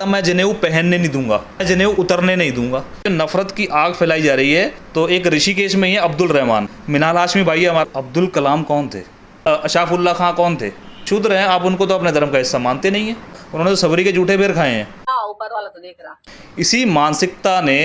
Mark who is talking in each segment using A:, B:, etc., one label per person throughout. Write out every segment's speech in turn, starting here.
A: मैं जनेऊ पहनने नहीं दूंगा, मैं जनेऊ उतरने नहीं दूंगा। नफरत की आग फैलाई जा रही है। तो एक ऋषिकेश में ही है अब्दुल रहमान, मिनाल हाशमी भाई है हमारा। अब्दुल कलाम कौन थे? अशफाकुल्ला खां कौन थे? शूद्र हैं आप, उनको तो अपने धर्म का हिस्सा मानते नहीं है। उन्होंने तो सबरी के जूठे बेर खाए हैं।
B: ऊपर वाला तो देख रहा।
A: इसी मानसिकता ने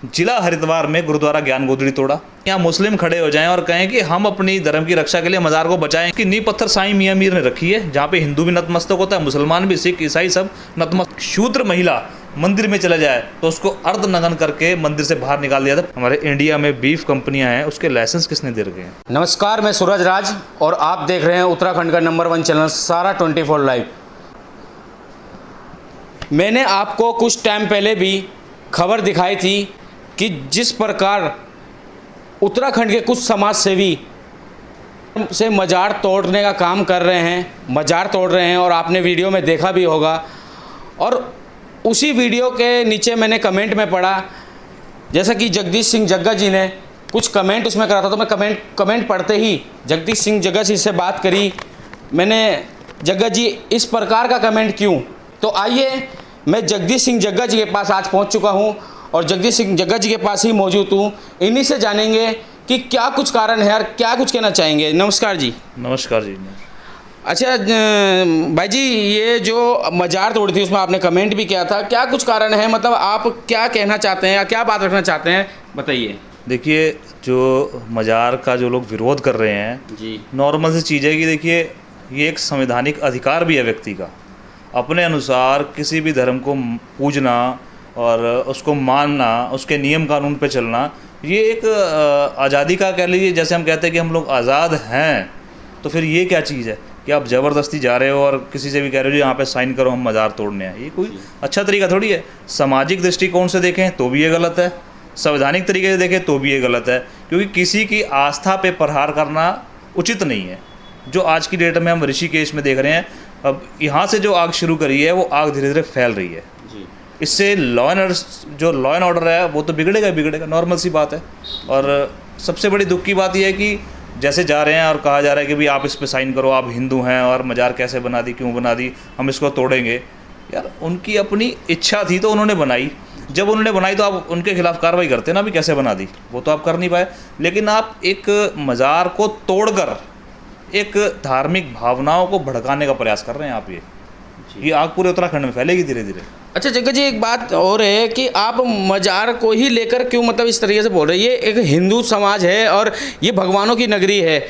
A: जिला हरिद्वार में गुरुद्वारा ज्ञान गोदड़ी तोड़ा। यहाँ मुस्लिम खड़े हो जाएं और कहें कि हम अपनी धर्म की रक्षा के लिए मज़ार को बचाएं। कि नींव पत्थर साईं मियां मीर ने रखी है, जहाँ पे हिंदू भी नतमस्तक होता है, मुसलमान भी, सिख ईसाई सब नतमस्तक। शूद्र महिला मंदिर में चला जाए तो उसको अर्ध नग्न करके मंदिर से बाहर निकाल दिया था। हमारे इंडिया में बीफ कंपनियां हैं, उसके लाइसेंस किसने दे रखे हैं?
C: नमस्कार, मैं सूरज राज और आप देख रहे हैं उत्तराखंड का नंबर 1 चैनल सारा 24 लाइव। मैंने आपको कुछ टाइम पहले भी खबर दिखाई थी कि जिस प्रकार उत्तराखंड के कुछ समाज सेवी से मज़ार तोड़ने का काम कर रहे हैं, मज़ार तोड़ रहे हैं, और आपने वीडियो में देखा भी होगा। और उसी वीडियो के नीचे मैंने कमेंट में पढ़ा, जैसा कि जगदीश सिंह जग्गा जी ने कुछ कमेंट उसमें करा था, तो मैं कमेंट पढ़ते ही जगदीश सिंह जग्गा जी से बात करी मैंने। जग्गा जी इस प्रकार का कमेंट क्यों? तो आइए, मैं जगदीश सिंह जग्गा जी के पास आज पहुंच चुका हूं और जगदीश सिंह जग्गा जी के पास ही मौजूद हूं। इन्हीं से जानेंगे कि क्या कुछ कारण है और क्या कुछ कहना चाहेंगे। नमस्कार जी।
A: नमस्कार जी।
C: अच्छा भाई जी, ये जो मज़ार तोड़ी थी उसमें आपने कमेंट भी किया था, क्या कुछ कारण है? मतलब आप क्या कहना चाहते हैं या क्या बात रखना चाहते हैं, बताइए।
A: देखिए, जो मज़ार का जो लोग विरोध कर रहे हैं
C: जी,
A: नॉर्मल सी चीज़ है कि देखिए, ये एक संवैधानिक अधिकार भी है व्यक्ति का अपने अनुसार किसी भी धर्म को पूजना और उसको मानना, उसके नियम कानून पे चलना। ये एक आज़ादी का कह लीजिए। जैसे हम कहते हैं कि हम लोग आज़ाद हैं, तो फिर ये क्या चीज़ है कि आप ज़बरदस्ती जा रहे हो और किसी से भी कह रहे हो यहाँ पे साइन करो, हम मज़ार तोड़ने हैं? ये कोई अच्छा तरीका थोड़ी है। सामाजिक दृष्टिकोण से देखें तो भी ये गलत है, संवैधानिक तरीके से देखें तो भी ये गलत है, क्योंकि किसी की आस्था पे प्रहार करना उचित नहीं है। जो आज की डेट में हम ऋषिकेश में देख रहे हैं, अब यहाँ से जो आग शुरू करी है वो आग धीरे धीरे फैल रही है जी। इससे लॉ एंड ऑर्डर है वो तो बिगड़ेगा, नॉर्मल सी बात है। और सबसे बड़ी दुख की बात यह है कि जैसे जा रहे हैं और कहा जा रहा है कि भाई आप इस पे साइन करो, आप हिंदू हैं और मज़ार कैसे बना दी, क्यों बना दी, हम इसको तोड़ेंगे। यार, उनकी अपनी इच्छा थी तो उन्होंने बनाई। जब उन्होंने बनाई तो आप उनके खिलाफ कार्रवाई करते ना, भी कैसे बना दी, वो तो आप कर नहीं पाए। लेकिन आप एक मज़ार को तोड़कर एक धार्मिक भावनाओं को भड़काने का प्रयास कर रहे हैं आप। ये आग पूरे उत्तराखंड में फैलेगी धीरे धीरे।
C: अच्छा जग्गा जी, एक बात और है कि आप मज़ार को ही लेकर क्यों मतलब इस तरीके से बोल रहे हैं? ये एक हिंदू समाज है और ये भगवानों की नगरी है।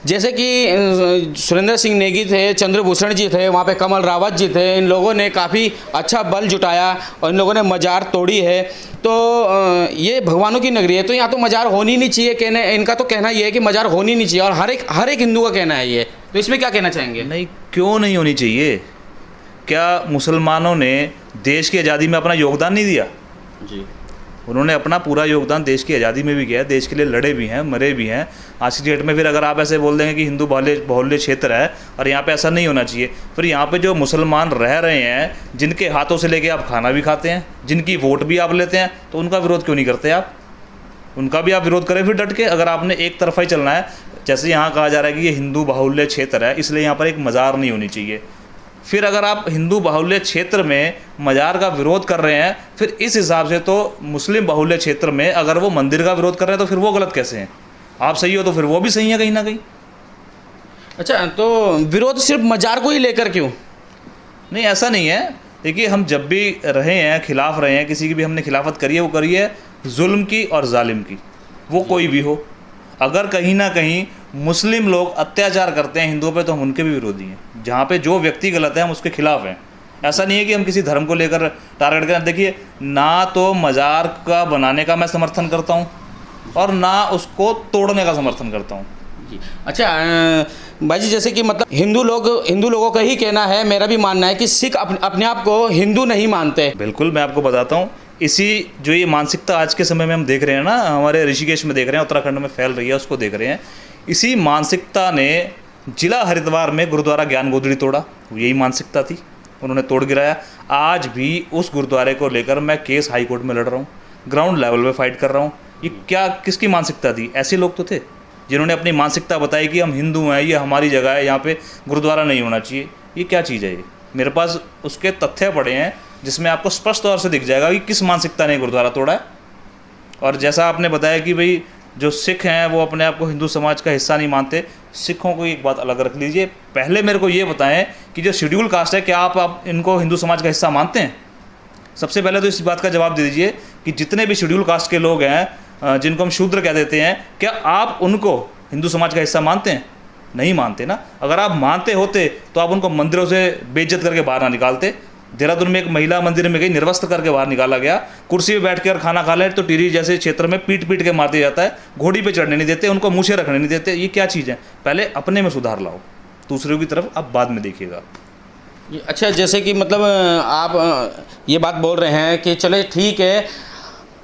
C: जैसे कि सुरेंद्र सिंह नेगी थे, चंद्रभूषण जी थे, वहाँ पे कमल रावत जी थे, इन लोगों ने काफ़ी अच्छा बल जुटाया और इन लोगों ने मज़ार तोड़ी है। तो ये भगवानों की नगरी है, तो यहाँ तो मज़ार होनी नहीं चाहिए। कहने इनका तो कहना ये है कि मज़ार होनी नहीं चाहिए, और हर एक हिंदू का कहना है ये। तो इसमें क्या कहना चाहेंगे?
A: नहीं, क्यों नहीं होनी चाहिए? क्या मुसलमानों ने देश की आज़ादी में अपना योगदान नहीं दिया?
C: जी,
A: उन्होंने अपना पूरा योगदान देश की आज़ादी में भी किया है, देश के लिए लड़े भी हैं, मरे भी हैं। आज की डेट में फिर अगर आप ऐसे बोल देंगे कि हिंदू बाहुल्य क्षेत्र है और यहाँ पे ऐसा नहीं होना चाहिए, फिर यहाँ पे जो मुसलमान रह रहे हैं, जिनके हाथों से लेके आप खाना भी खाते हैं, जिनकी वोट भी आप लेते हैं, तो उनका विरोध क्यों नहीं करते आप? उनका भी आप विरोध करें फिर डट के। अगर आपने एक तरफा ही चलना है, जैसे यहाँ कहा जा रहा है कि ये हिंदू बाहुल्य क्षेत्र है इसलिए यहाँ पर एक मज़ार नहीं होनी चाहिए, फिर अगर आप हिंदू बाहुल्य क्षेत्र में मज़ार का विरोध कर रहे हैं, फिर इस हिसाब से तो मुस्लिम बाहुल्य क्षेत्र में अगर वो मंदिर का विरोध कर रहे हैं तो फिर वो गलत कैसे हैं? आप सही हो तो फिर वो भी सही है कहीं ना कहीं।
C: अच्छा, तो विरोध सिर्फ मज़ार को ही लेकर क्यों?
A: नहीं, ऐसा नहीं है। देखिए, हम जब भी रहे हैं, खिलाफ रहे हैं, किसी की भी हमने खिलाफत करी है, वो करी है जुल्म की और जालिम की, वो कोई भी हो। अगर कहीं ना कहीं मुस्लिम लोग अत्याचार करते हैं हिंदुओं पे तो हम उनके भी विरोधी हैं। जहाँ पे जो व्यक्ति गलत है हम उसके खिलाफ हैं। ऐसा नहीं है कि हम किसी धर्म को लेकर टारगेट करें। देखिए, ना तो मज़ार का बनाने का मैं समर्थन करता हूँ और ना उसको तोड़ने का समर्थन करता हूँ
C: जी। अच्छा भाई जी, जैसे कि मतलब हिंदू लोगों का ही कहना है, मेरा भी मानना है कि सिख अपने आप को हिंदू नहीं मानते।
A: बिल्कुल, मैं आपको बताता हूँ। इसी जो ये मानसिकता आज के समय में हम देख रहे हैं ना, हमारे ऋषिकेश में देख रहे हैं, उत्तराखंड में फैल रही है, उसको देख रहे हैं। इसी मानसिकता ने जिला हरिद्वार में गुरुद्वारा ज्ञान गोदड़ी तोड़ा। यही मानसिकता थी, उन्होंने तोड़ गिराया। आज भी उस गुरुद्वारे को लेकर मैं केस हाई कोर्ट में लड़ रहा हूँ, ग्राउंड लेवल पे फाइट कर रहा हूँ। ये क्या, किसकी मानसिकता थी? ऐसे लोग तो थे जिन्होंने अपनी मानसिकता बताई कि हम हिंदू हैं, ये हमारी जगह है, यहाँ पे गुरुद्वारा नहीं होना चाहिए। ये क्या चीज़ है? ये मेरे पास उसके तथ्य पड़े हैं जिसमें आपको स्पष्ट तौर से दिख जाएगा कि किस मानसिकता ने गुरुद्वारा तोड़ा है। और जैसा आपने बताया कि भाई जो सिख हैं वो अपने आप को हिंदू समाज का हिस्सा नहीं मानते, सिखों को एक बात अलग रख लीजिए। पहले मेरे को ये बताएं कि जो शेड्यूल कास्ट है, क्या आप इनको हिंदू समाज का हिस्सा मानते हैं? सबसे पहले तो इस बात का जवाब दे दीजिए कि जितने भी शेड्यूल कास्ट के लोग हैं, जिनको हम शूद्र कह देते हैं, क्या आप उनको हिंदू समाज का हिस्सा मानते हैं? नहीं मानते ना। अगर आप मानते होते तो आप उनको मंदिरों से बेइज्जत करके बाहर ना निकालते। देहरादून में एक महिला मंदिर में गई, निर्वस्त्र करके बाहर निकाला गया, कुर्सी पे बैठ कर खाना खा ले तो टिहरी जैसे क्षेत्र में पीट पीट के मार दिया जाता है, घोड़ी पे चढ़ने नहीं देते, उनको मूछें रखने नहीं देते। ये क्या चीज़ है? पहले अपने में सुधार लाओ, दूसरों की तरफ आप बाद में देखिएगा।
C: अच्छा, जैसे कि मतलब आप ये बात बोल रहे हैं कि चले ठीक है,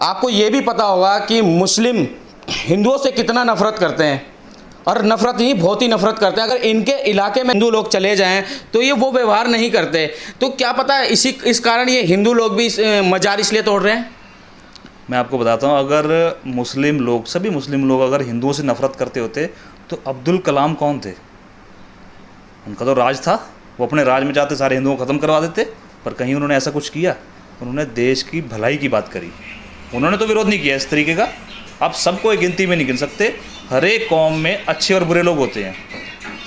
C: आपको ये भी पता होगा कि मुस्लिम हिंदुओं से कितना नफरत करते हैं, और नफरत नहीं, बहुत ही नफरत करते हैं। अगर इनके इलाके में हिंदू लोग चले जाएं तो ये वो व्यवहार नहीं करते। तो क्या पता है इस कारण ये हिंदू लोग भी मजार इसलिए तोड़ रहे हैं?
A: मैं आपको बताता हूँ, अगर मुस्लिम लोग, सभी मुस्लिम लोग अगर हिंदुओं से नफरत करते होते तो अब्दुल कलाम कौन थे? उनका तो राज था, वो अपने राज में चाहते सारे हिंदुओं को ख़त्म करवा देते, पर कहीं उन्होंने ऐसा कुछ किया? उन्होंने देश की भलाई की बात करी, उन्होंने तो विरोध नहीं किया इस तरीके का। आप सबको एक गिनती में नहीं गिन सकते। हर एक कौम में अच्छे और बुरे लोग होते हैं।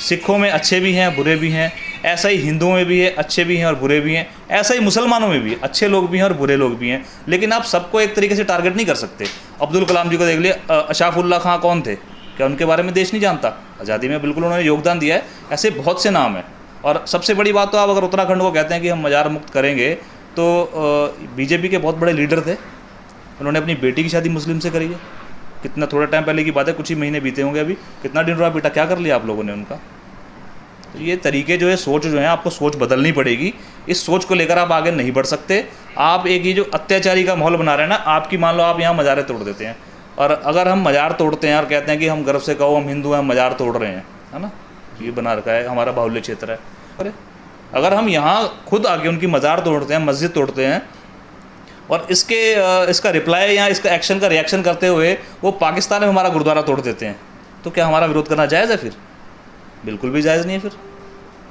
A: सिखों में अच्छे भी हैं, बुरे भी हैं, ऐसा ही हिंदुओं में भी है, अच्छे भी हैं और बुरे भी हैं, ऐसा ही मुसलमानों में भी अच्छे लोग भी हैं और बुरे लोग भी हैं। लेकिन आप सबको एक तरीके से टारगेट नहीं कर सकते। अब्दुल कलाम जी को देख लिए, अशफाकुल्लाह खां कौन थे? क्या उनके बारे में देश नहीं जानता? आज़ादी में बिल्कुल उन्होंने योगदान दिया है। ऐसे बहुत से नाम हैं। और सबसे बड़ी बात तो आप अगर उत्तराखंड को कहते हैं कि हम मजार मुक्त करेंगे, तो बीजेपी के बहुत बड़े लीडर थे, उन्होंने अपनी बेटी की शादी मुस्लिम से करी है। कितना थोड़ा टाइम पहले की बात है, कुछ ही महीने बीते होंगे अभी, कितना दिन रहा बेटा, क्या कर लिया आप लोगों ने उनका? तो ये तरीके जो है, सोच जो है, आपको सोच बदलनी पड़ेगी। इस सोच को लेकर आप आगे नहीं बढ़ सकते। आप एक ये जो अत्याचारी का माहौल बना रहे हैं ना, आपकी मान लो आप यहाँ मज़ारें तोड़ देते हैं, और अगर हम मज़ार तोड़ते हैं और कहते हैं कि हम गर्व से कहो हम हिंदू हैं, मज़ार तोड़ रहे हैं, है ना, ये बना रखा है हमारा बाहुल्य क्षेत्र है। अरे अगर हम यहाँ खुद आके उनकी मज़ार तोड़ते हैं, मस्जिद तोड़ते हैं, और इसका रिप्लाई या इसका एक्शन का रिएक्शन करते हुए वो पाकिस्तान में हमारा गुरुद्वारा तोड़ देते हैं, तो क्या हमारा विरोध करना जायज़ है? फिर बिल्कुल भी जायज़ नहीं है। फिर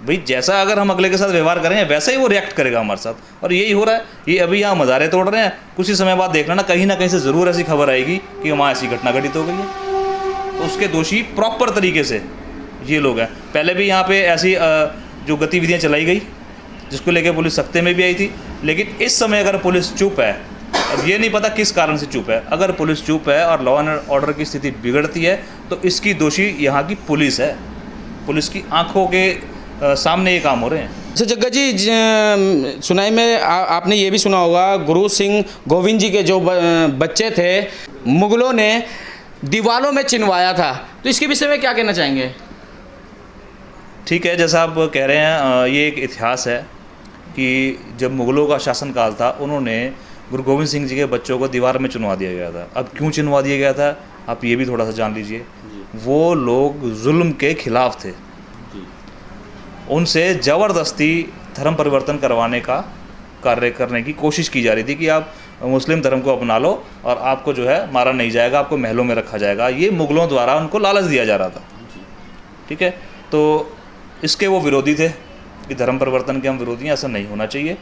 A: भाई जैसा अगर हम अगले के साथ व्यवहार करेंगे वैसा ही वो रिएक्ट करेगा हमारे साथ, और यही हो रहा है। ये अभी यहाँ मज़ारे तोड़ रहे हैं, कुछ ही समय बाद देख लेना कहीं ना कहीं से ज़रूर ऐसी खबर आएगी कि वहाँ ऐसी घटना घटित हो गई है। तो उसके दोषी प्रॉपर तरीके से ये लोग हैं। पहले भी यहाँ पे ऐसी जो गतिविधियाँ चलाई गई जिसको लेकर पुलिस सख्ते में भी आई थी, लेकिन इस समय अगर पुलिस चुप है, अब ये नहीं पता किस कारण से चुप है, अगर पुलिस चुप है और लॉ एंड ऑर्डर की स्थिति बिगड़ती है तो इसकी दोषी यहाँ की पुलिस है। पुलिस की आंखों के सामने ये काम हो रहे हैं।
C: अच्छा जग्गा जी, सुनाई में आपने ये भी सुना होगा, गुरु सिंह गोविंद जी के जो बच्चे थे, मुगलों ने दीवारों में चिनवाया था, तो इसके विषय में क्या कहना चाहेंगे?
A: ठीक है, जैसा आप कह रहे हैं, ये एक इतिहास है कि जब मुग़लों का शासनकाल था, उन्होंने गुरु गोविंद सिंह जी के बच्चों को दीवार में चुनवा दिया गया था। अब क्यों चुनवा दिया गया था, आप ये भी थोड़ा सा जान लीजिए। वो लोग जुल्म के खिलाफ थे, उनसे ज़बरदस्ती धर्म परिवर्तन करवाने का कार्य करने की कोशिश की जा रही थी कि आप मुस्लिम धर्म को अपना लो और आपको जो है मारा नहीं जाएगा, आपको महलों में रखा जाएगा। ये मुग़लों द्वारा उनको लालच दिया जा रहा था। ठीक है, तो इसके वो विरोधी थे कि धर्म परिवर्तन के हम विरोधी हैं, ऐसा नहीं होना चाहिए।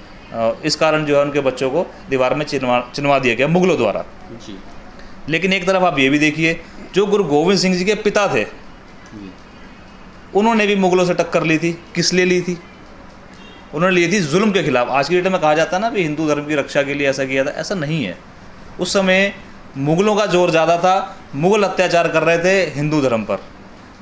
A: इस कारण जो है उनके बच्चों को दीवार में चिनवा दिया गया मुग़लों द्वारा। लेकिन एक तरफ आप ये भी देखिए, जो गुरु गोविंद सिंह जी के पिता थे, उन्होंने भी मुग़लों से टक्कर ली थी। किस लिए ली थी? उन्होंने ली थी जुल्म के खिलाफ। आज की डेट में कहा जाता है ना भी हिंदू धर्म की रक्षा के लिए ऐसा किया था, ऐसा नहीं है। उस समय मुग़लों का जोर ज़्यादा था, मुग़ल अत्याचार कर रहे थे हिंदू धर्म पर।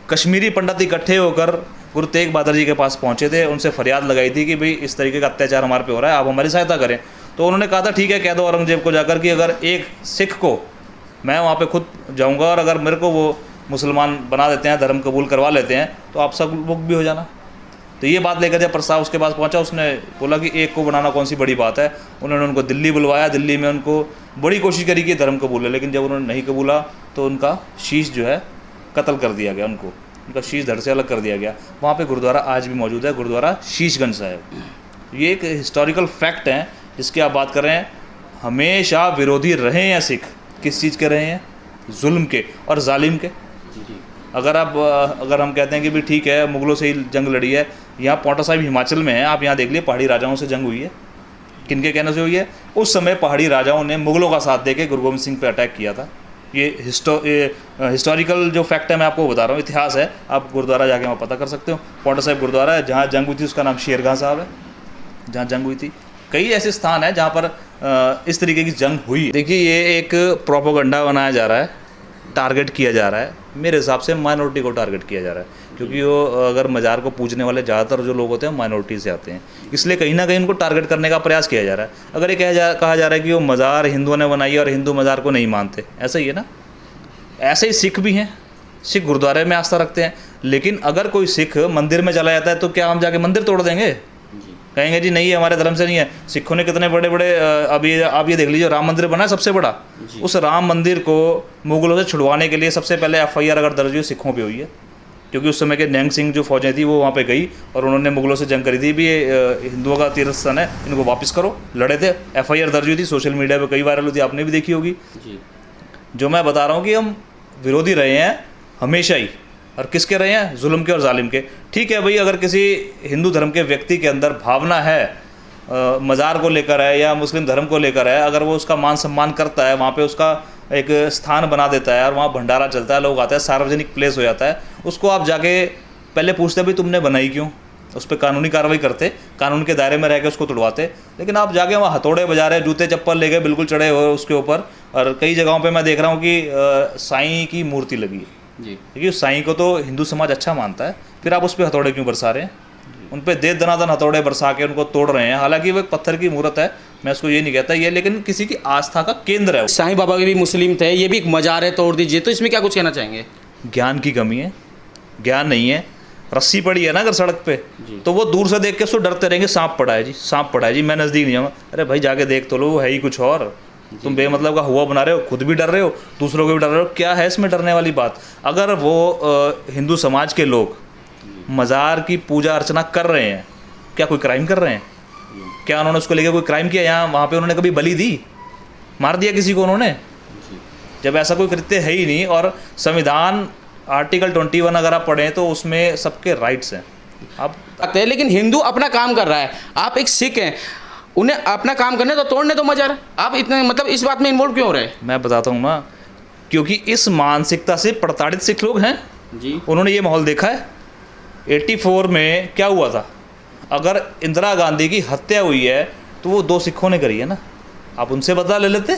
A: कश्मीरी पंडित इकट्ठे होकर गुरु तेग बहादुर जी के पास पहुंचे थे, उनसे फरियाद लगाई थी कि भाई इस तरीके का अत्याचार हमारे पे हो रहा है, आप हमारी सहायता करें। तो उन्होंने कहा था ठीक है, कह दो औरंगजेब को जाकर कि अगर एक सिख को मैं वहाँ पे खुद जाऊँगा और अगर मेरे को वो मुसलमान बना देते हैं, धर्म कबूल करवा लेते हैं, तो आप सब लोग भी हो जाना। तो ये बात लेकर जब प्रस्ताव उसके पास पहुंचा, उसने बोला कि एक को बनाना कौन सी बड़ी बात है। उन्होंने उनको दिल्ली बुलवाया, दिल्ली में उनको बड़ी कोशिश करी कि धर्म कबूल है, लेकिन जब उन्होंने नहीं कबूला तो उनका शीश जो है कत्ल कर दिया गया, उनका शीश धड़ से अलग कर दिया गया। वहाँ पे गुरुद्वारा आज भी मौजूद है, गुरुद्वारा शीशगंज साहिब। ये एक हिस्टोरिकल फैक्ट है जिसकी आप बात कर रहे हैं। हमेशा विरोधी रहे हैं सिख, किस चीज़ के रहे हैं? जुल्म के और जालिम के। अगर हम कहते हैं कि भी ठीक है मुग़लों से ही जंग लड़ी है, यहाँ पांवटा साहिब हिमाचल में है, आप यहाँ देख लिए पहाड़ी राजाओं से जंग हुई है। किनके कहने से हुई है? उस समय पहाड़ी राजाओं ने मुगलों का साथ देके गुरु गोबिंद सिंह पे अटैक किया था। ये हिस्टोरिकल जो फैक्ट है मैं आपको बता रहा हूँ, इतिहास है, आप गुरुद्वारा जाके वहाँ पता कर सकते हो। पौंटा साहिब गुरुद्वारा है, जहाँ जंग हुई थी उसका नाम शेरगाह साहब है, जहाँ जंग हुई थी। कई ऐसे स्थान हैं जहाँ पर इस तरीके की जंग हुई। देखिए ये एक प्रोपोगंडा बनाया जा रहा है, टारगेट किया जा रहा है, मेरे हिसाब से माइनॉरिटी को टारगेट किया जा रहा है, क्योंकि वो अगर मज़ार को पूजने वाले ज़्यादातर जो लोग होते हैं माइनॉरिटी से आते हैं, इसलिए कहीं ना कहीं उनको टारगेट करने का प्रयास किया जा रहा है। अगर ये कहा जा रहा है कि वो मज़ार हिंदुओं ने बनाई है और हिंदू मज़ार को नहीं मानते, ऐसा ही है ना। ऐसे ही सिख भी हैं, सिख गुरुद्वारे में आस्था रखते हैं, लेकिन अगर कोई सिख मंदिर में चला जाता है तो क्या हम जाके मंदिर तोड़ देंगे? कहेंगे जी नहीं, हमारे धर्म से नहीं है। सिखों ने कितने बड़े बड़े अब ये देख लीजिए, राम मंदिर बना है सबसे बड़ा। उस राम मंदिर को मुगलों से छुड़वाने के लिए सबसे पहले FIR अगर दर्ज हुई सिखों पे हुई है, क्योंकि उस समय के नैंग सिंह जो फौजें थी वो वहाँ पे गई और उन्होंने मुगलों से जंग करी थी भी, ये हिंदुओं का तीर्थ स्थान है, इनको वापस करो, लड़े थे। FIR दर्ज हुई थी, सोशल मीडिया पर कई वायरल हुई थी, आपने भी देखी होगी। जो मैं बता रहा हूँ कि हम विरोधी रहे हैं हमेशा ही, और किसके रहे हैं? जुल्म के और जालिम के। ठीक है भाई, अगर किसी हिंदू धर्म के व्यक्ति के अंदर भावना है, मज़ार को लेकर है या मुस्लिम धर्म को लेकर है, अगर वो उसका मान सम्मान करता है, वहाँ पे उसका एक स्थान बना देता है और वहाँ भंडारा चलता है, लोग आते हैं, सार्वजनिक प्लेस हो जाता है, उसको आप जाके पहले पूछते भाई तुमने बनाई क्यों, उस पर कानूनी कार्रवाई करते, कानून के दायरे में रह के उसको तोड़वाते। लेकिन आप जाके वहाँ हथौड़े बजा रहे, जूते चप्पल ले गए, बिल्कुल चढ़े हुए उसके ऊपर। और कई जगहों पे मैं देख रहा हूँ कि साईं की मूर्ति लगी है जी, क्योंकि साईं को तो हिंदू समाज अच्छा मानता है, फिर आप उस पर हथौड़े क्यों बरसा रहे हैं? उन पर दे दनादन हथौड़े बरसा के उनको तोड़ रहे हैं। हालांकि वो एक पत्थर की मूर्त है, मैं उसको ये नहीं कहता ये, लेकिन किसी की आस्था का केंद्र है।
C: साईं बाबा के भी मुस्लिम थे, ये भी एक मज़ार है, तोड़ दीजिए, तो इसमें क्या कुछ कहना चाहेंगे?
A: ज्ञान की कमी है, ज्ञान नहीं है। रस्सी पड़ी है ना अगर सड़क पे, तो वो दूर से देख के उसको डरते रहेंगे, सांप पड़ा है जी, सांप पड़ा है जी, मैं नज़दीक नहीं जाऊँगा। अरे भाई जाके देख तो लो, वो है ही कुछ और। तुम बेमतलब का हुआ बना रहे हो, खुद भी डर रहे हो, दूसरों को भी डर रहे हो, क्या है इसमें डरने वाली बात? अगर वो हिंदू समाज के लोग मज़ार की पूजा अर्चना कर रहे हैं, क्या कोई क्राइम कर रहे हैं? क्या उन्होंने उसको लेकर कोई क्राइम किया? यहाँ वहाँ पे उन्होंने कभी बलि दी, मार दिया किसी को उन्होंने? जब ऐसा कोई कृत्य है ही नहीं, और संविधान आर्टिकल 21 अगर आप पढ़ें तो उसमें सबके राइट्स हैं। आप
C: लेकिन हिंदू अपना काम कर रहा है, आप एक सिख हैं, उन्हें अपना काम करने तो तोड़ने दो मज़ार, आप इतने मतलब इस बात में इन्वॉल्व क्यों हो रहे हैं?
A: मैं बताता हूँ ना, क्योंकि इस मानसिकता से प्रताड़ित सिख लोग हैं
C: जी।
A: उन्होंने ये माहौल देखा है। 84 में क्या हुआ था? अगर इंदिरा गांधी की हत्या हुई है तो वो 2 सिखों ने करी है ना, आप उनसे बदला ले लेते,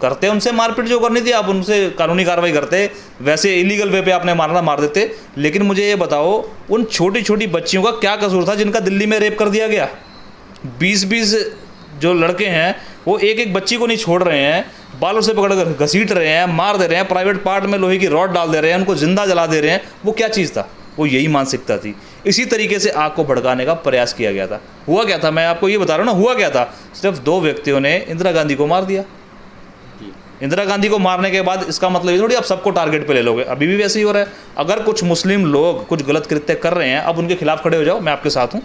A: करते उनसे मारपीट जो करनी थी, आप उनसे कानूनी कार्रवाई करते, वैसे इलीगल वे पे आपने मारना मार देते। लेकिन मुझे ये बताओ, उन छोटी छोटी बच्चियों का क्या कसूर था जिनका दिल्ली में रेप कर दिया गया? 20-20 जो लड़के हैं वो एक एक बच्ची को नहीं छोड़ रहे हैं, बालों से पकड़कर घसीट रहे हैं, मार दे रहे हैं, प्राइवेट पार्ट में लोहे की रॉड डाल दे रहे हैं, उनको जिंदा जला दे रहे हैं। वो क्या चीज़ था? वो यही मानसिकता थी। इसी तरीके से आग को भड़काने का प्रयास किया गया था। हुआ क्या था, मैं आपको ये बता रहा हूँ ना, हुआ क्या था? सिर्फ 2 व्यक्तियों ने इंदिरा गांधी को मार दिया। इंदिरा गांधी को मारने के बाद इसका मतलब ये थोड़ी आप सबको टारगेट पे ले लोगे, अभी भी वैसे ही हो रहा है। अगर कुछ मुस्लिम लोग कुछ गलत कृत्य कर रहे हैं, अब उनके खिलाफ खड़े हो जाओ, मैं आपके साथ हूँ।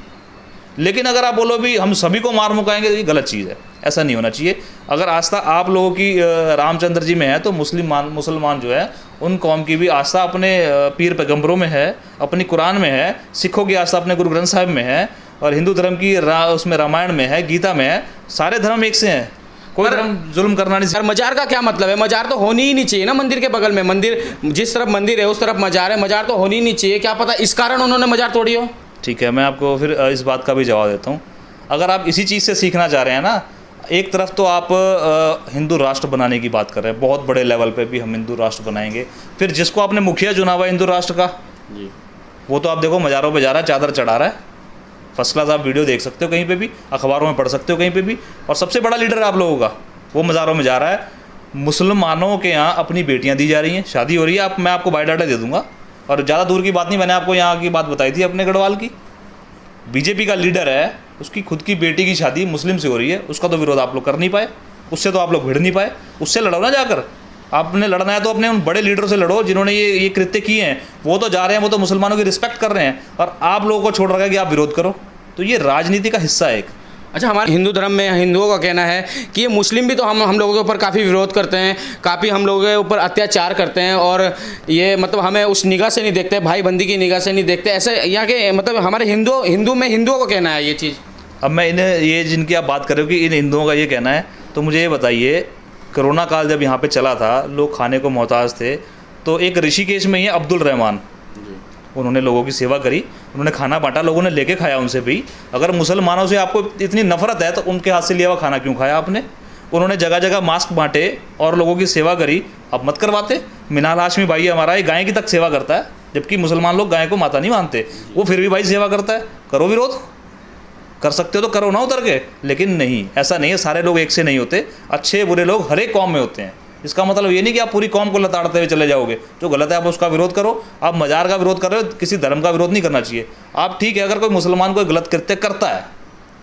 A: लेकिन अगर आप बोलो भी हम सभी को मार मुकाएंगे, तो ये गलत चीज़ है, ऐसा नहीं होना चाहिए। अगर आस्था आप लोगों की रामचंद्र जी में है, तो मुसलमान जो है उन कौम की भी आस्था अपने पीर पैगंबरों में है, अपनी कुरान में है। सिखों की आस्था अपने गुरु ग्रंथ साहिब में है, और हिंदू धर्म की उसमें रामायण में है, गीता में है। सारे धर्म एक से हैं, कोई धर्म जुल्म करना नहीं।
C: यार मज़ार का क्या मतलब है? मज़ार तो होनी ही नहीं चाहिए ना मंदिर के बगल में। मंदिर जिस तरफ मंदिर है उस तरफ मज़ार है, मज़ार तो होनी ही नहीं चाहिए। क्या पता इस कारण उन्होंने मज़ार तोड़ी हो।
A: ठीक है, मैं आपको फिर इस बात का भी जवाब देता हूँ। अगर आप इसी चीज़ से सीखना चाह रहे हैं ना, एक तरफ तो आप हिंदू राष्ट्र बनाने की बात कर रहे हैं, बहुत बड़े लेवल पे भी हम हिंदू राष्ट्र बनाएंगे। फिर जिसको आपने मुखिया चुना हुआ है हिंदू राष्ट्र का जी, वो तो आप देखो मज़ारों पे जा रहा है, चादर चढ़ा रहा है। फर्स्ट क्लास आप वीडियो देख सकते हो कहीं पे भी, अखबारों में पढ़ सकते हो कहीं पे भी। और सबसे बड़ा लीडर आप लोगों का वो मज़ारों में जा रहा है। मुसलमानों के यहाँ अपनी बेटियाँ दी जा रही हैं, शादी हो रही है। मैं आपको बायोडाटा दे दूँगा, और ज़्यादा दूर की बात नहीं, मैंने आपको यहाँ की बात बताई थी अपने गढ़वाल की। बीजेपी का लीडर है, उसकी खुद की बेटी की शादी मुस्लिम से हो रही है, उसका तो विरोध आप लोग कर नहीं पाए, उससे तो आप लोग भिड़ नहीं पाए। उससे लड़ो ना जाकर, आपने लड़ना है तो अपने उन बड़े लीडरों से लड़ो जिन्होंने ये कृत्य किए हैं। वो तो जा रहे हैं, वो तो मुसलमानों की रिस्पेक्ट कर रहे हैं, और आप लोगों को छोड़ रखा है कि आप विरोध करो। तो ये राजनीति का हिस्सा है एक।
C: अच्छा, हमारे हिंदू धर्म में हिंदुओं का कहना है कि ये मुस्लिम भी तो हम लोगों के ऊपर काफ़ी विरोध करते हैं, काफ़ी हम लोगों के ऊपर अत्याचार करते हैं, और ये मतलब हमें उस निगाह से नहीं देखते, भाई बंदी की निगाह से नहीं देखते। ऐसे यहाँ के मतलब हमारे हिंदू में हिंदुओं का कहना है ये चीज़।
A: अब मैं इन्हें, ये जिनकी आप बात कर रहे हो कि इन हिंदुओं का ये कहना है, तो मुझे ये बताइए, कोरोना काल जब यहाँ पे चला था, लोग खाने को मोहताज थे, तो एक ऋषिकेश में ही है अब्दुल रहमान, उन्होंने लोगों की सेवा करी, उन्होंने खाना बांटा, लोगों ने लेके खाया, उनसे भी। अगर मुसलमानों से आपको इतनी नफरत है तो उनके हाथ से लिया हुआ खाना क्यों खाया आपने? उन्होंने जगह जगह मास्क बांटे और लोगों की सेवा करी, अब मत करवाते। मिनाल हाशमी भाई हमारा, ये गाय की तक सेवा करता है, जबकि मुसलमान लोग गाय को माता नहीं मानते, वो फिर भी भाई सेवा करता है। करो विरोध, कर सकते हो तो करो ना उतर के, लेकिन नहीं, ऐसा नहीं है। सारे लोग एक से नहीं होते, अच्छे बुरे लोग हर एक कौम में होते हैं। इसका मतलब ये नहीं कि आप पूरी कौम को लताड़ते हुए चले जाओगे, जो गलत है आप उसका विरोध करो। आप मज़ार का विरोध कर रहे हो, किसी धर्म का विरोध नहीं करना चाहिए। आप ठीक है, अगर कोई मुसलमान कोई गलत कृत्य करता है,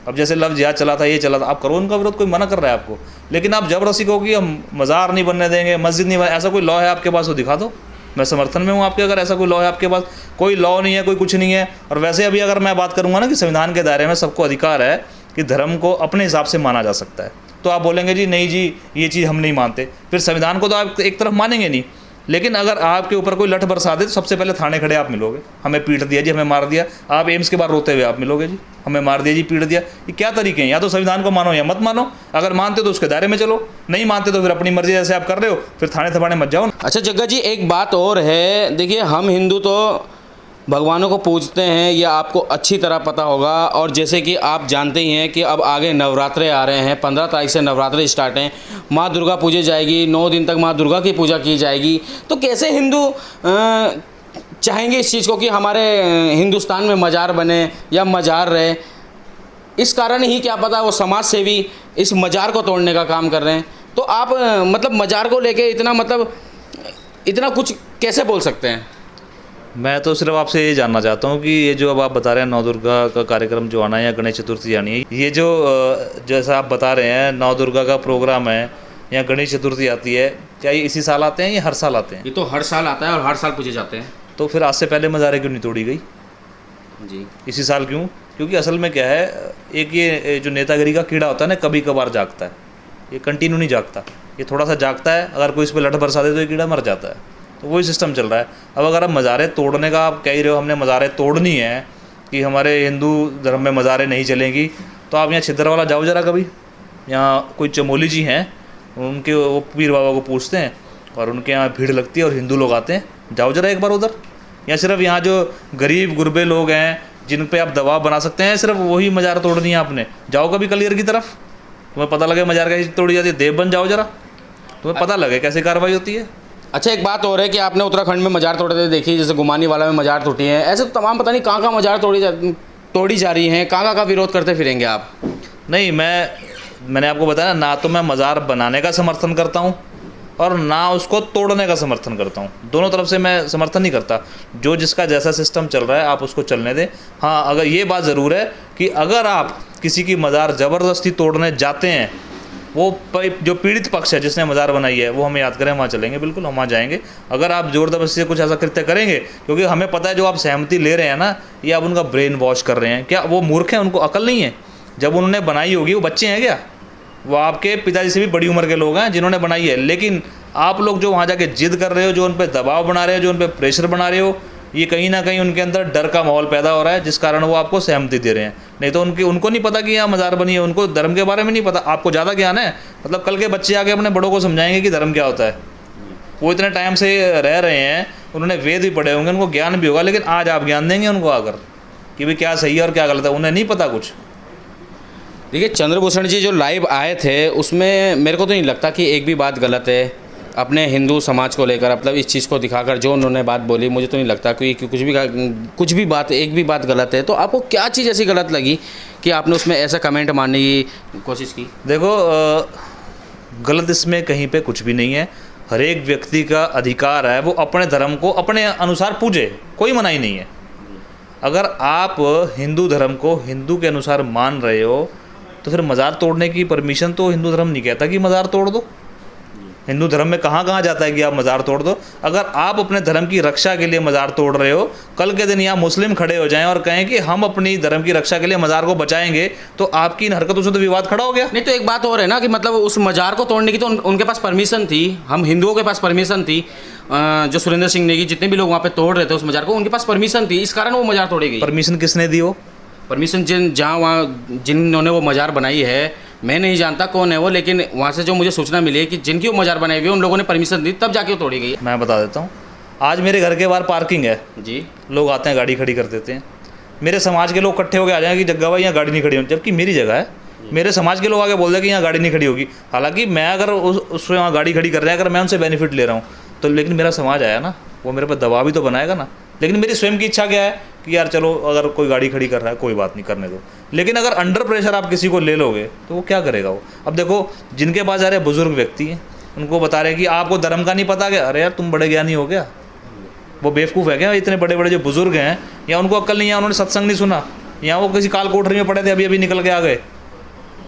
A: अब जैसे लव जिहाद चला था, ये चला था, आप करो उनका विरोध, कोई मना कर रहा है आपको। लेकिन आप जबरदस्ती कहो कि हम मज़ार नहीं बनने देंगे, मस्जिद नहीं, ऐसा कोई लॉ है आपके पास तो दिखा दो, मैं समर्थन में हूँ आपके। अगर ऐसा कोई लॉ है आपके पास, कोई लॉ नहीं है, कोई कुछ नहीं है। और वैसे अभी अगर मैं बात करूँगा ना कि संविधान के दायरे में सबको अधिकार है कि धर्म को अपने हिसाब से माना जा सकता है, तो आप बोलेंगे जी नहीं जी ये चीज़ हम नहीं मानते, फिर संविधान को तो आप एक तरफ मानेंगे नहीं। लेकिन अगर आपके ऊपर कोई लठ बरसा दे तो सबसे पहले थाने खड़े आप मिलोगे, हमें पीट दिया जी, हमें मार दिया। आप एम्स के बाहर रोते हुए आप मिलोगे जी, हमें मार दिया जी, पीट दिया। ये क्या तरीके हैं? या तो संविधान को मानो या मत मानो। अगर मानते तो उसके दायरे में चलो, नहीं मानते तो फिर अपनी मर्जी जैसे आप कर रहे हो, फिर थाने थपाने मत जाओ।
C: अच्छा जग्गा जी, एक बात और है, देखिए हम हिंदू तो भगवानों को पूजते हैं, यह आपको अच्छी तरह पता होगा। और जैसे कि आप जानते ही हैं कि अब आगे नवरात्रे आ रहे हैं, 15 तारीख से नवरात्रे स्टार्ट हैं, माँ दुर्गा पूजी जाएगी, 9 दिन तक माँ दुर्गा की पूजा की जाएगी। तो कैसे हिंदू चाहेंगे इस चीज़ को कि हमारे हिंदुस्तान में मज़ार बने या मज़ार रहे? इस कारण ही क्या पता वो समाज सेवी इस मज़ार को तोड़ने का काम कर रहे हैं। तो आप मतलब मज़ार को लेके इतना कुछ कैसे बोल सकते हैं?
A: मैं तो सिर्फ आपसे ये जानना चाहता हूँ कि ये जो अब आप बता रहे हैं नौ दुर्गा का कार्यक्रम जो आना है या गणेश चतुर्थी आनी है, ये जो जैसा आप बता रहे हैं नौ दुर्गा का प्रोग्राम है या गणेश चतुर्थी आती है, क्या ये इसी साल आते हैं या हर साल आते हैं?
C: ये तो हर साल आता है और हर साल पूजे जाते हैं।
A: तो फिर आज से पहले मज़ारें क्यों नहीं तोड़ी गई
C: जी?
A: इसी साल क्यों? क्योंकि असल में क्या है, एक ये जो नेतागिरी का कीड़ा होता है ना, कभी कभार जागता है, ये कंटिन्यू नहीं जागता, ये थोड़ा सा जागता है। अगर कोई इस पर लठ बरसा दे तो ये कीड़ा मर जाता है। तो वही सिस्टम चल रहा है। अब अगर आप मज़ारें तोड़ने का आप कह रहे हो, हमने मज़ारें तोड़नी है कि हमारे हिंदू धर्म में मज़ारें नहीं चलेंगी, तो आप यहाँ छिद्रवाला जाओ जरा कभी, यहाँ कोई चमोली जी हैं, उनके वो पीर बाबा को पूछते हैं और उनके यहाँ भीड़ लगती है और हिंदू लोग आते हैं, जाओ जरा एक बार उधर। या सिर्फ यहाँ जो गरीब गुरबे लोग हैं जिन पे आप दबाव बना सकते हैं, सिर्फ वही मज़ार तोड़नी है आपने। जाओ कभी कलियर की तरफ, तुम्हें पता लगे मज़ार कैसे तोड़ी जाती है। देव बन जाओ जरा, तुम्हें पता लगे कैसे कार्रवाई होती है।
C: अच्छा एक बात और है कि आपने उत्तराखंड में मज़ार तोड़ते देखी, जैसे गुमानी वाला में मज़ार टूटी है, ऐसे तो तमाम पता नहीं कहाँ मज़ार तोड़ी जा रही हैं, कहाँ का विरोध करते फिरेंगे आप?
A: नहीं, मैंने आपको बताया ना तो मैं मज़ार बनाने का समर्थन करता हूँ और ना उसको तोड़ने का समर्थन करता हूँ। दोनों तरफ से मैं समर्थन नहीं करता। जो जिसका जैसा सिस्टम चल रहा है आप उसको चलने दें। हाँ, अगर ये बात ज़रूर है कि अगर आप किसी की मज़ार ज़बरदस्ती तोड़ने जाते हैं, वो जो पीड़ित पक्ष है जिसने मज़ार बनाई है वो हमें याद करें, वहाँ चलेंगे, बिल्कुल हम वहाँ जाएंगे। अगर आप ज़ोर ज़बरदस्ती से कुछ ऐसा कृत्य करेंगे, क्योंकि हमें पता है जो आप सहमति ले रहे हैं ना, ये आप उनका ब्रेन वॉश कर रहे हैं। क्या वो मूर्ख हैं, उनको अकल नहीं है? जब उन्होंने बनाई होगी, वो बच्चे हैं क्या? वो आपके पिताजी से भी बड़ी उम्र के लोग हैं जिन्होंने बनाई है। लेकिन आप लोग जो वहाँ जाके जिद कर रहे हो, जो उन पर दबाव बना रहे हो, जो उन पर प्रेशर बना रहे हो, ये कहीं ना कहीं उनके अंदर डर का माहौल पैदा हो रहा है, जिस कारण वो आपको सहमति दे रहे हैं। नहीं तो उनको नहीं पता कि यहाँ मज़ार बनी है, उनको धर्म के बारे में नहीं पता। आपको ज़्यादा ज्ञान है, मतलब कल के बच्चे आके अपने बड़ों को समझाएंगे कि धर्म क्या होता है। वो इतने टाइम से रह रहे हैं, उन्होंने वेद भी पढ़े होंगे, उनको ज्ञान भी होगा, लेकिन आज आप ज्ञान देंगे उनको आकर कि भाई क्या सही है और क्या गलत है? उन्हें नहीं पता कुछ।
C: देखिए चंद्रभूषण जी जो लाइव आए थे उसमें मेरे को तो नहीं लगता कि एक भी बात गलत है अपने हिंदू समाज को लेकर, मतलब इस चीज़ को दिखाकर जो उन्होंने बात बोली, मुझे तो नहीं लगता कि कुछ भी बात एक भी बात गलत है। तो आपको क्या चीज़ ऐसी गलत लगी कि आपने उसमें ऐसा कमेंट मारने की कोशिश की?
A: देखो, गलत इसमें कहीं पे कुछ भी नहीं है। हर एक व्यक्ति का अधिकार है वो अपने धर्म को अपने अनुसार पूजे, कोई मनाही नहीं है। अगर आप हिंदू धर्म को हिंदू के अनुसार मान रहे हो तो फिर मज़ार तोड़ने की परमिशन तो हिंदू धर्म नहीं कहता कि मज़ार तोड़ दो। हिंदू धर्म में कहाँ कहाँ जाता है कि आप मज़ार तोड़ दो। अगर आप अपने धर्म की रक्षा के लिए मज़ार तोड़ रहे हो, कल के दिन यहाँ मुस्लिम खड़े हो जाएं और कहें कि हम अपनी धर्म की रक्षा के लिए मज़ार को बचाएंगे, तो आपकी इन हरकतों से तो विवाद खड़ा हो गया।
C: नहीं तो एक बात और है ना कि मतलब उस मज़ार को तोड़ने की तो उनके पास परमिशन थी, हम हिंदुओं के पास परमिशन थी। जो सुरेंद्र सिंह नेगी जितने भी लोग वहाँ पे तोड़ रहे थे उस मज़ार को, उनके पास परमिशन थी, इस कारण वो मज़ार तोड़ी गई।
A: परमिशन किसने दी हो?
C: परमिशन जहाँ वहाँ जिन्होंने वो मज़ार बनाई है, मैं नहीं जानता कौन है वो, लेकिन वहाँ से जो मुझे सूचना मिली है कि जिनकी वो मज़ार बनाई हुई है उन लोगों ने परमिशन दी तब जाके वो तोड़ी गई है।
A: मैं बता देता हूँ, आज मेरे घर के बाहर पार्किंग है,
C: जी।
A: लोग आते हैं गाड़ी खड़ी कर देते हैं, मेरे समाज के लोग इकट्ठे होकर आ जाएंगे कि जग्गा भाई यहाँ गाड़ी नहीं खड़ी होगी, जबकि मेरी जगह है। मेरे समाज के लोग आगे बोल रहे कि यहाँ गाड़ी नहीं खड़ी होगी, हालांकि मैं अगर उसमें वहाँ गाड़ी खड़ी कर रहे हैं, अगर मैं उनसे बेनिफिट ले रहा हूँ तो, लेकिन मेरा समाज आया ना, वो मेरे पर दबाव भी तो बनाएगा ना। लेकिन मेरी स्वयं की इच्छा क्या है कि यार चलो अगर कोई गाड़ी खड़ी कर रहा है कोई बात नहीं, करने दो। लेकिन अगर अंडर प्रेशर आप किसी को ले लोगे तो वो क्या करेगा वो। अब देखो जिनके पास जा रहे बुजुर्ग व्यक्ति हैं, उनको बता रहे कि आपको धर्म का नहीं पता क्या, अरे यार तुम बड़े ज्ञानी हो गया, वो बेवकूफ़ है क्या। इतने बड़े बड़े जो बुजुर्ग हैं, या उनको अक्ल नहीं है, उन्होंने सत्संग नहीं सुना, या वो किसी काल कोठरी में पड़े थे अभी अभी निकल के आ गए,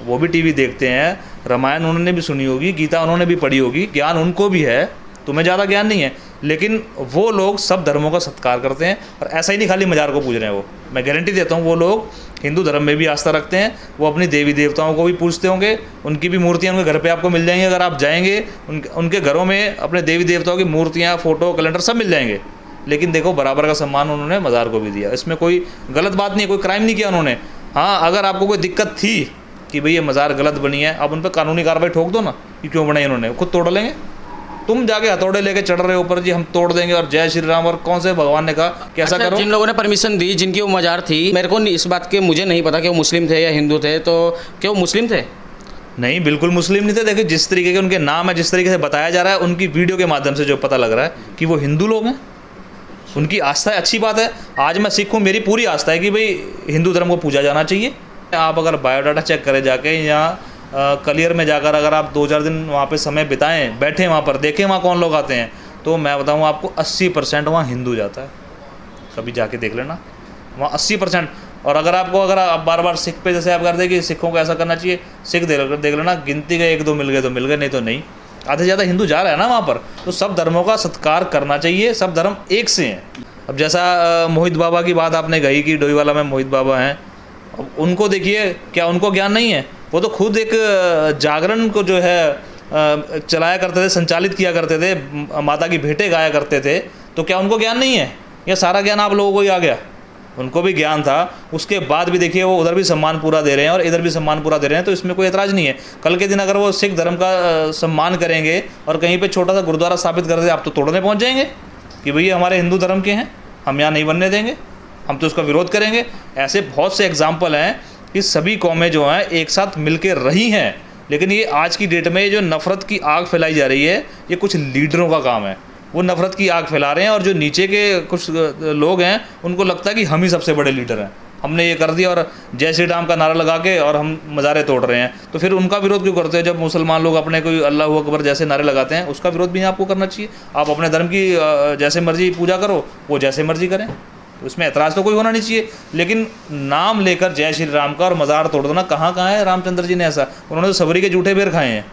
A: वो भी टीवी देखते हैं, रामायण उन्होंने भी सुनी होगी, गीता उन्होंने भी पढ़ी होगी, ज्ञान उनको भी है, तुम्हें ज़्यादा ज्ञान नहीं है। लेकिन वो लोग सब धर्मों का सत्कार करते हैं, और ऐसा ही नहीं खाली मज़ार को पूज रहे हैं वो, मैं गारंटी देता हूँ वो लोग हिंदू धर्म में भी आस्था रखते हैं, वो अपनी देवी देवताओं को भी पूजते होंगे, उनकी भी मूर्तियाँ उनके घर पे आपको मिल जाएंगी। अगर आप जाएंगे उनके घरों में अपने देवी देवताओं की मूर्तियाँ, फ़ोटो, कैलेंडर सब मिल जाएंगे। लेकिन देखो बराबर का सम्मान उन्होंने मज़ार को भी दिया, इसमें कोई गलत बात नहीं है, कोई क्राइम नहीं किया उन्होंने। हाँ, अगर आपको कोई दिक्कत थी कि भाई ये मज़ार गलत बनी है, आप उन पर कानूनी कार्रवाई ठोक दो ना कि क्यों बनाई उन्होंने, खुद तोड़ लेंगे। तुम जाके हथौड़े लेके चढ़ रहे हो ऊपर जी हम तोड़ देंगे और जय श्री राम, और कौन से भगवान ने कहा कि ऐसा करो।
C: जिन लोगों ने परमिशन दी, जिनकी वो मज़ार थी, मेरे को इस बात के मुझे नहीं पता कि वो मुस्लिम थे या हिंदू थे, तो क्या वो मुस्लिम थे?
A: नहीं, बिल्कुल मुस्लिम नहीं थे। देखिए जिस तरीके के उनके नाम है, जिस तरीके से बताया जा रहा है, उनकी वीडियो के माध्यम से जो पता लग रहा है कि वो हिंदू लोग हैं, उनकी आस्था है, अच्छी बात है। आज मैं सिख हूँ, मेरी पूरी आस्था है कि भाई हिंदू धर्म को पूजा जाना चाहिए। आप अगर बायोडाटा चेक करें जाके, या कलियर में जाकर अगर आप 2-4 दिन वहाँ पे समय बिताएं, बैठें वहाँ पर, देखें वहाँ कौन लोग आते हैं, तो मैं बताऊँ आपको 80% वहाँ हिंदू जाता है। कभी जाके देख लेना वहाँ 80%। और अगर आप बार बार सिख पे जैसे आप कर दें कि सिखों को ऐसा करना चाहिए, सिख देख लेना, गिनती के 1-2 मिल गए तो मिल गए, नहीं तो नहीं। आधे से ज़्यादा हिंदू जा रहा है ना वहाँ पर, तो सब धर्मों का सत्कार करना चाहिए, सब धर्म एक से हैं। अब जैसा मोहित बाबा की बात आपने कही कि डोईवाला में मोहित बाबा हैं, अब उनको देखिए, क्या उनको ज्ञान नहीं है? वो तो खुद एक जागरण को जो है चलाया करते थे, संचालित किया करते थे, माता की भेंटें गाया करते थे, तो क्या उनको ज्ञान नहीं है? या सारा ज्ञान आप लोगों को ही आ गया? उनको भी ज्ञान था, उसके बाद भी देखिए वो उधर भी सम्मान पूरा दे रहे हैं और इधर भी सम्मान पूरा दे रहे हैं, तो इसमें कोई एतराज़ नहीं है। कल के दिन अगर वो सिख धर्म का सम्मान करेंगे और कहीं पे छोटा सा गुरुद्वारा स्थापित कर दे, आप तो तोड़ने पहुंच जाएंगे कि भैया हमारे हिंदू धर्म के हैं, हम यहाँ नहीं बनने देंगे, हम तो उसका विरोध करेंगे। ऐसे बहुत से एग्जाम्पल हैं कि सभी कौमें जो हैं एक साथ मिल के रही हैं, लेकिन ये आज की डेट में जो नफ़रत की आग फैलाई जा रही है, ये कुछ लीडरों का काम है, वो नफ़रत की आग फैला रहे हैं। और जो नीचे के कुछ लोग हैं उनको लगता है कि हम ही सबसे बड़े लीडर हैं, हमने ये कर दिया और जय श्री राम का नारा लगा के और हम मज़ारे तोड़ रहे हैं। तो फिर उनका विरोध क्यों करते हैं? जब मुसलमान लोग अपने कोई अल्लाह अकबर जैसे नारे लगाते हैं, उसका विरोध भी आपको करना चाहिए। आप अपने धर्म की जैसे मर्जी पूजा करो, वो जैसे मर्जी करें, तो इसमें एतराज़ तो कोई होना नहीं चाहिए। लेकिन नाम लेकर जय श्री राम का और मज़ार तोड़ देना, कहाँ है रामचंद्र जी ने ऐसा? उन्होंने तो सबरी के जूठे बेर खाए हैं,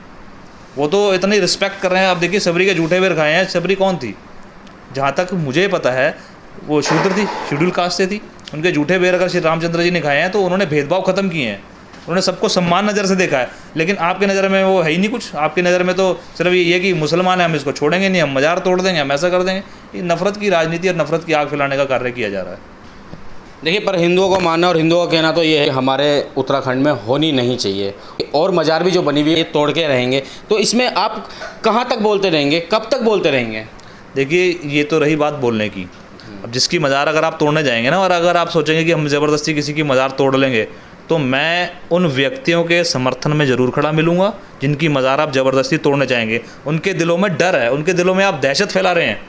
A: वो तो इतनी रिस्पेक्ट कर रहे हैं। आप देखिए सबरी के जूठे बेर खाए हैं। सबरी कौन थी? जहाँ तक मुझे पता है वो शूद्र थी, शेड्यूल कास्ट से थी। उनके जूठे बेर अगर श्री रामचंद्र जी ने खाए हैं तो उन्होंने भेदभाव ख़त्म किए हैं, उन्होंने सबको सम्मान नज़र से देखा है। लेकिन आपके नज़र में वो है ही नहीं कुछ, आपकी नज़र में तो सिर्फ ये है कि मुसलमान है, हम इसको छोड़ेंगे नहीं, हम मज़ार तोड़ देंगे, हम ऐसा कर देंगे। ये नफ़रत की राजनीति और नफ़रत की आग फैलाने का कार्य किया जा रहा है।
C: देखिए, पर हिंदुओं को मानना और हिंदुओं का कहना तो ये है हमारे उत्तराखंड में होनी नहीं चाहिए, और मज़ार भी जो बनी हुई है ये तोड़ के रहेंगे। तो इसमें आप कहाँ तक बोलते रहेंगे, कब तक बोलते रहेंगे?
A: देखिए ये तो रही बात बोलने की। अब जिसकी मज़ार अगर आप तोड़ने जाएंगे ना, और अगर आप सोचेंगे कि हम ज़बरदस्ती किसी की मज़ार तोड़ लेंगे, तो मैं उन व्यक्तियों के समर्थन में ज़रूर खड़ा मिलूँगा जिनकी मज़ार आप ज़बरदस्ती तोड़ने चाहेंगे। उनके दिलों में डर है, उनके दिलों में आप दहशत फैला रहे हैं।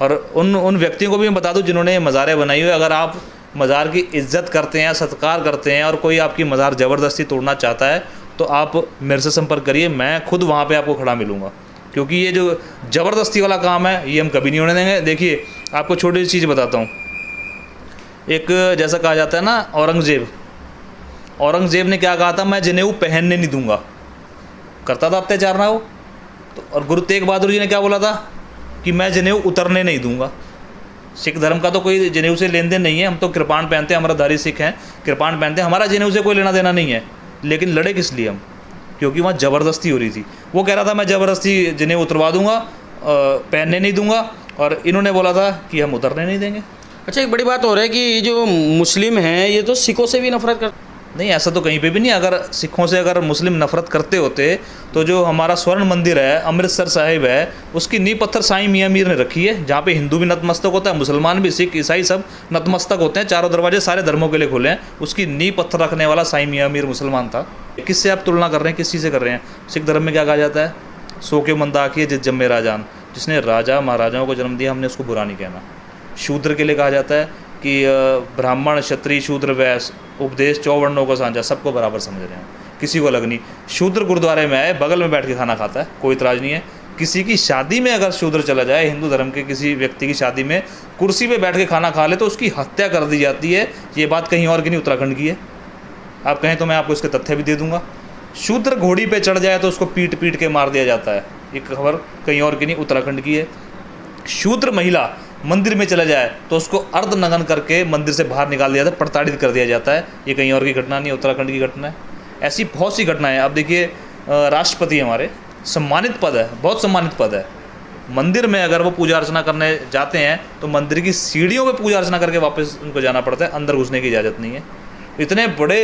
A: और उन व्यक्तियों को भी मैं बता दूं जिन्होंने ये मज़ारें बनाई हुई, अगर आप मज़ार की इज़्ज़त करते हैं, सत्कार करते हैं, और कोई आपकी मज़ार ज़बरदस्ती तोड़ना चाहता है, तो आप मेरे से संपर्क करिए, मैं खुद वहाँ पे आपको खड़ा मिलूँगा। क्योंकि ये जो ज़बरदस्ती वाला काम है ये हम कभी नहीं होने देंगे। देखिए आपको छोटी सी चीज़ बताता हूँ। एक जैसा कहा जाता है ना, औरंगज़ेब ने क्या कहा था? मैं जनेऊ पहनने नहीं दूंगा। करता था अत्याचार ना वो तो। और गुरु तेग बहादुर जी ने क्या बोला था कि मैं जनेऊ उतरने नहीं दूंगा। सिख धर्म का तो कोई जनेऊ से लेन देन नहीं है, हम तो कृपाण पहनते हैं, अमृतधारी सिख हैं, कृपाण पहनते हैं, हमारा जनेऊ से कोई लेना देना नहीं है। लेकिन लड़े किस लिए हम? क्योंकि वहाँ ज़बरदस्ती हो रही थी। वो कह रहा था मैं ज़बरदस्ती जनेऊ उतरवा दूंगा, पहनने नहीं दूंगा, और इन्होंने बोला था कि हम उतरने नहीं देंगे।
C: अच्छा, एक बड़ी बात हो रहा है कि ये जो मुस्लिम हैं ये तो सिखों से भी नफरत करते।
A: नहीं, ऐसा तो कहीं पे भी नहीं। अगर सिखों से अगर मुस्लिम नफरत करते होते तो जो हमारा स्वर्ण मंदिर है अमृतसर साहिब है, उसकी नींव पत्थर साईं मियाँ मीर ने रखी है, जहाँ पे हिंदू भी नतमस्तक होता है, मुसलमान भी, सिख ईसाई सब नतमस्तक होते हैं। चारों दरवाजे सारे धर्मों के लिए खुले हैं। उसकी नींव पत्थर रखने वाला साईं मियाँ मीर मुसलमान था। किससे आप तुलना कर रहे हैं, किस चीज़ से कर रहे हैं? सिख धर्म में क्या कहा जाता है? सो के मंदा आखिए जिस जम्मे राजान, जिसने राजा महाराजाओं को जन्म दिया हमने उसको बुरा नहीं कहना। शूद्र के लिए कहा जाता है कि ब्राह्मण क्षत्रिय शूद्र वैश्य उपदेश चौवर्णों को साझा, सबको बराबर समझ रहे हैं, किसी को अलग नहीं। शूद्र गुरुद्वारे में आए, बगल में बैठ के खाना खाता है, कोई इतराज़ नहीं है। किसी की शादी में अगर शूद्र चला जाए, हिंदू धर्म के किसी व्यक्ति की शादी में कुर्सी पे बैठ के खाना खा ले तो उसकी हत्या कर दी जाती है। ये बात कहीं और की नहीं, उत्तराखंड की है। आप कहें तो मैं आपको इसके तथ्य भी दे दूंगा। शूद्र घोड़ी पे चढ़ जाए तो उसको पीट पीट के मार दिया जाता है। ये खबर कहीं और की नहीं, उत्तराखंड की है। शूद्र महिला मंदिर में चला जाए तो उसको अर्धनग्न करके मंदिर से बाहर निकाल दिया जाता है, प्रताड़ित कर दिया जाता है। ये कहीं और की घटना नहीं, उत्तराखंड की घटना है। ऐसी बहुत सी घटनाएं। अब देखिए, राष्ट्रपति हमारे सम्मानित पद है, बहुत सम्मानित पद है। मंदिर में अगर वो पूजा अर्चना करने जाते हैं तो मंदिर की सीढ़ियों पे पूजा अर्चना करके वापस उनको जाना पड़ता है, अंदर घुसने की इजाज़त नहीं है। इतने बड़े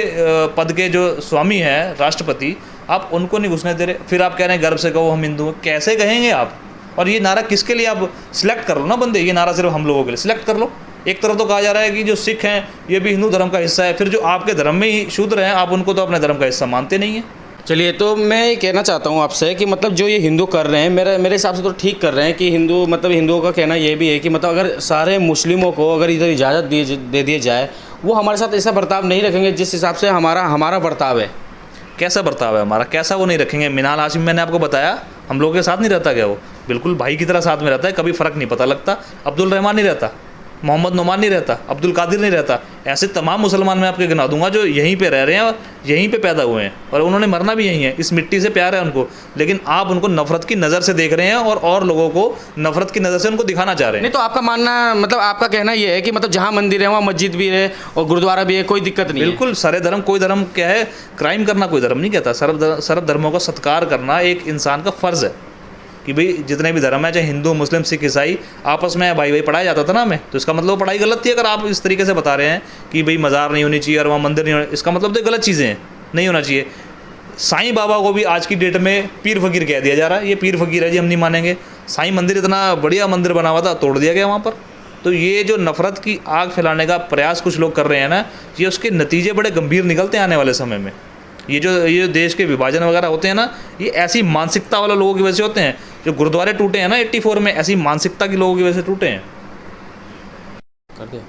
A: पद के जो स्वामी हैं राष्ट्रपति, आप उनको नहीं घुसने दे रहे, फिर आप कह रहे हैं गर्व से कहो हम हिंदू हैं। कैसे कहेंगे आप? और ये नारा किसके लिए? आप सिलेक्ट कर लो ना बंदे, ये नारा सिर्फ हम लोगों के लिए सिलेक्ट कर लो। एक तरफ तो कहा जा रहा है कि जो सिख हैं ये भी हिंदू धर्म का हिस्सा है, फिर जो आपके धर्म में ही शूद्र हैं आप उनको तो अपने धर्म का हिस्सा मानते नहीं हैं।
C: चलिए, तो मैं ये कहना चाहता हूँ आपसे कि मतलब जो ये हिंदू कर रहे हैं, मेरे हिसाब से तो ठीक कर रहे हैं कि हिंदू, मतलब हिंदुओं का कहना ये भी है कि मतलब अगर सारे मुस्लिमों को अगर इधर इजाज़त दे दी जाए, वो हमारे साथ ऐसा बर्ताव नहीं रखेंगे जिस हिसाब से हमारा बर्ताव है।
A: कैसा बर्ताव है हमारा? कैसा वो नहीं रखेंगे? मिनाल हाशिम मैंने आपको बताया, हम लोगों के साथ नहीं रहता क्या? वो बिल्कुल भाई की तरह साथ में रहता है, कभी फ़र्क नहीं पता लगता। अब्दुल रहमान नहीं रहता, मोहम्मद नुमान नहीं रहता, अब्दुल कादिर नहीं रहता। ऐसे तमाम मुसलमान मैं आपके गिना दूंगा जो यहीं पे रह रहे हैं और यहीं पे पैदा हुए हैं और उन्होंने मरना भी यहीं है। इस मिट्टी से प्यार है उनको, लेकिन आप उनको नफ़रत की नज़र से देख रहे हैं और लोगों को नफ़रत की नज़र से उनको दिखाना चाह रहे हैं।
C: नहीं, तो आपका मानना, मतलब आपका कहना ये है कि मतलब जहाँ मंदिर है वहाँ मस्जिद भी है और गुरुद्वारा भी है, कोई दिक्कत नहीं है?
A: बिल्कुल, सारे धर्म, कोई धर्म क्या है, क्राइम करना कोई धर्म नहीं कहता। सर्व धर्मों का सत्कार करना एक इंसान का फ़र्ज़ है कि भाई जितने भी धर्म है, चाहे हिंदू मुस्लिम सिख ईसाई, आपस में भाई भाई पढ़ाया जाता था ना हमें। तो इसका मतलब पढ़ाई गलत थी अगर आप इस तरीके से बता रहे हैं कि भाई मज़ार नहीं होनी चाहिए और वहाँ मंदिर नहीं होना। इसका मतलब तो गलत चीज़ें हैं, नहीं होना चाहिए। साईं बाबा को भी आज की डेट में पीर फकीर कह दिया जा रहा है। ये पीर फकीर है जी, हम नहीं मानेंगे। साईं मंदिर इतना बढ़िया मंदिर बना हुआ था, तोड़ दिया गया वहाँ पर। तो ये जो नफ़रत की आग फैलाने का प्रयास कुछ लोग कर रहे हैं ना, ये उसके नतीजे बड़े गंभीर निकलते हैं आने वाले समय में। ये जो देश के विभाजन वगैरह होते हैं ना, ये ऐसी मानसिकता वाले लोगों की वजह से होते हैं। जो गुरुद्वारे टूटे हैं ना 84 में, ऐसी मानसिकता के लोगों की वजह से टूटे हैं।
C: कर दे।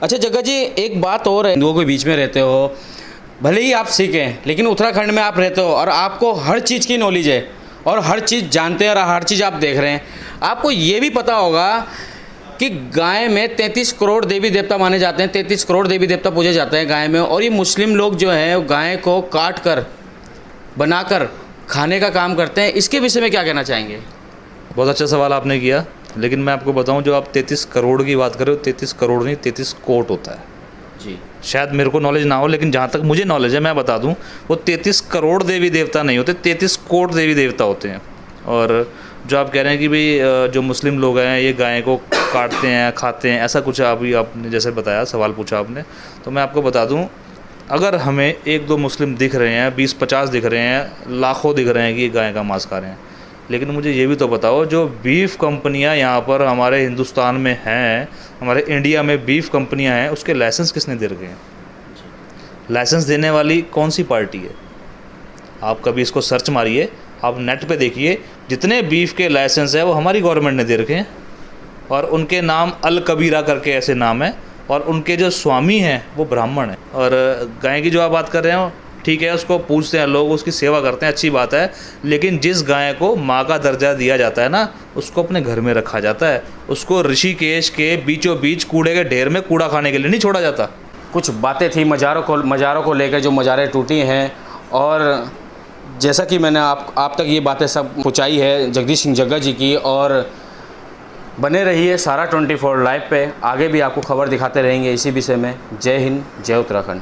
C: अच्छा जग्गा जी, एक बात और है, हिंदुओं के बीच में रहते हो, भले ही आप सिख हैं, लेकिन उत्तराखंड में आप रहते हो और आपको हर चीज़ की नॉलेज है और हर चीज़ जानते हैं और हर चीज़ आप देख रहे हैं। आपको ये भी पता होगा कि गाय में 33 करोड़ देवी देवता माने जाते हैं, 33 करोड़ देवी देवता पूजे जाते हैं गाय में, और ये मुस्लिम लोग जो हैं गाय को काट कर बनाकर खाने का काम करते हैं। इसके विषय में क्या कहना चाहेंगे?
A: बहुत अच्छा सवाल आपने किया, लेकिन मैं आपको बताऊं, जो आप 33 करोड़ की बात कर रहे हो, 33 करोड़ नहीं 33 कोट होता है
C: जी।
A: शायद मेरे को नॉलेज ना हो, लेकिन जहाँ तक मुझे नॉलेज है मैं बता दूं, वो 33 करोड़ देवी देवता नहीं होते, 33 कोट देवी देवता होते हैं। और जो आप कह रहे हैं कि भाई जो मुस्लिम लोग हैं ये गाय को काटते हैं खाते हैं, ऐसा कुछ अभी आपने जैसे बताया, सवाल पूछा आपने, तो मैं आपको बता दूं, अगर हमें 1-2 मुस्लिम दिख रहे हैं, 20-50 दिख रहे हैं, लाखों दिख रहे हैं कि ये गाय का मांस खा रहे हैं, लेकिन मुझे ये भी तो बताओ, जो बीफ कंपनियां यहाँ पर हमारे हिंदुस्तान में हैं, हमारे इंडिया में बीफ कंपनियां हैं, उसके लाइसेंस किसने दे रखे हैं? लाइसेंस देने वाली कौन सी पार्टी है? आप कभी इसको सर्च मारिए, आप नेट पे देखिए, जितने बीफ के लाइसेंस है वो हमारी गवर्नमेंट ने दे रखे हैं और उनके नाम अल कबीरा करके ऐसे नाम है, और उनके जो स्वामी हैं वो ब्राह्मण हैं। और गाय की जो आप बात कर रहे हो, ठीक है, उसको पूछते हैं लोग, उसकी सेवा करते हैं, अच्छी बात है, लेकिन जिस गाय को माँ का दर्जा दिया जाता है ना, उसको अपने घर में रखा जाता है, उसको ऋषिकेश के बीचों बीच कूड़े के ढेर में कूड़ा खाने के लिए नहीं छोड़ा जाता।
C: कुछ बातें थी मज़ारों को लेकर, जो मज़ारें टूटी हैं, और जैसा कि मैंने आप तक ये बातें सब पहुँचाई है जगदीश सिंह जग्गा जी की। और बने रहिए सारा 24 लाइव पे, आगे भी आपको खबर दिखाते रहेंगे इसी विषय में। जय हिंद, जय उत्तराखंड।